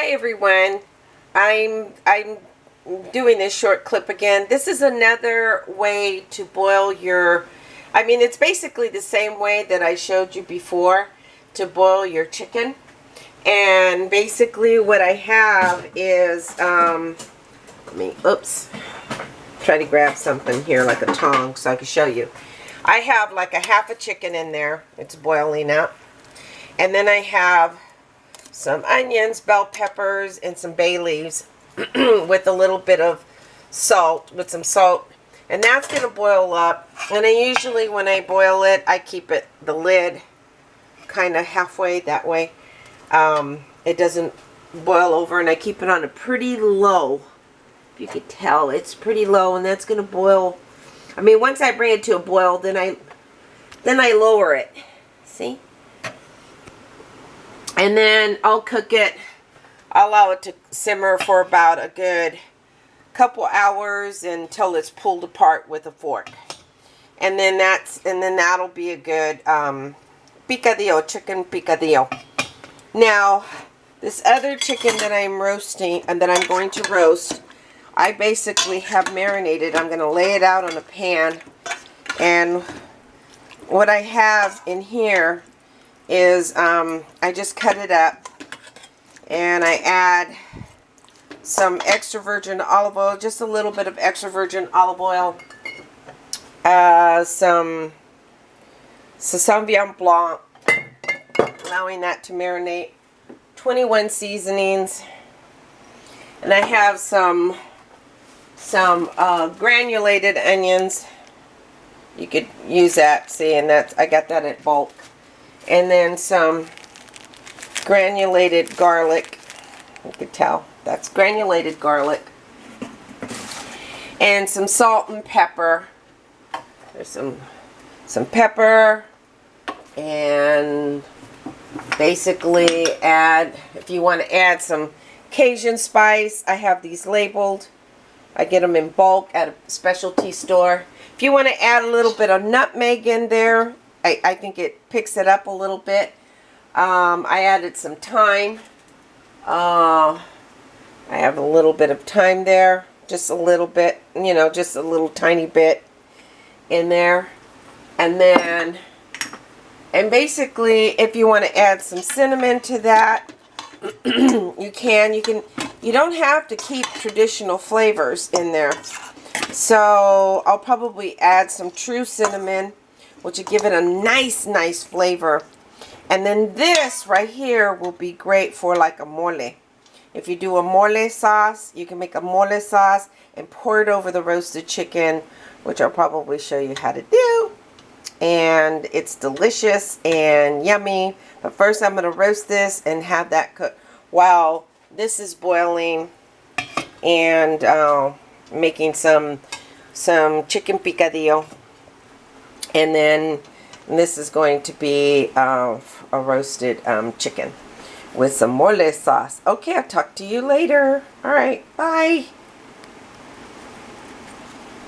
Hi everyone. I'm doing this short clip again. This is another way to boil your, it's basically the same way that I showed you before to boil your chicken. And basically what I have is, try to grab something here like a tong so I can show you. I have like a half a chicken in there. It's boiling up. And then I have some onions, bell peppers, and some bay leaves with a little bit of salt, and that's going to boil up. And I usually, when I boil it, I keep the lid kind of halfway, that way it doesn't boil over, and I keep it on a pretty low. If you could tell, it's pretty low, and that's going to boil. Once I bring it to a boil, then I lower it. See? And then I'll cook it. I'll allow it to simmer for about a good couple hours until it's pulled apart with a fork. And then that'll be a good picadillo, chicken picadillo. Now, this other chicken that I'm roasting and that I'm going to roast, I basically have marinated. I'm going to lay it out on a pan, and what I have in here is I just cut it up and I add some extra virgin olive oil, just a little bit of extra virgin olive oil, some Sauvignon Blanc, allowing that to marinate, 21 seasonings, and I have some granulated onions. You could use that, see, and I got that at bulk. And then some granulated garlic. You can tell that's granulated garlic. And some salt and pepper. There's some pepper. And basically add, if you want to add some Cajun spice, I have these labeled. I get them in bulk at a specialty store. If you want to add a little bit of nutmeg in there, I think it picks it up a little bit. I added some thyme. I have a little bit of thyme there. Just a little bit, just a little tiny bit in there. And basically, if you want to add some cinnamon to that, you can. You don't have to keep traditional flavors in there. So I'll probably add some true cinnamon, which will give it a nice flavor. And then this right here will be great for like a mole. If you do a mole sauce, you can make a mole sauce and pour it over the roasted chicken, which I'll probably show you how to do. And it's delicious and yummy. But first I'm going to roast this and have that cook while this is boiling, and making some chicken picadillo. And then this is going to be a roasted chicken with some mole sauce. Okay, I'll talk to you later. All right, bye.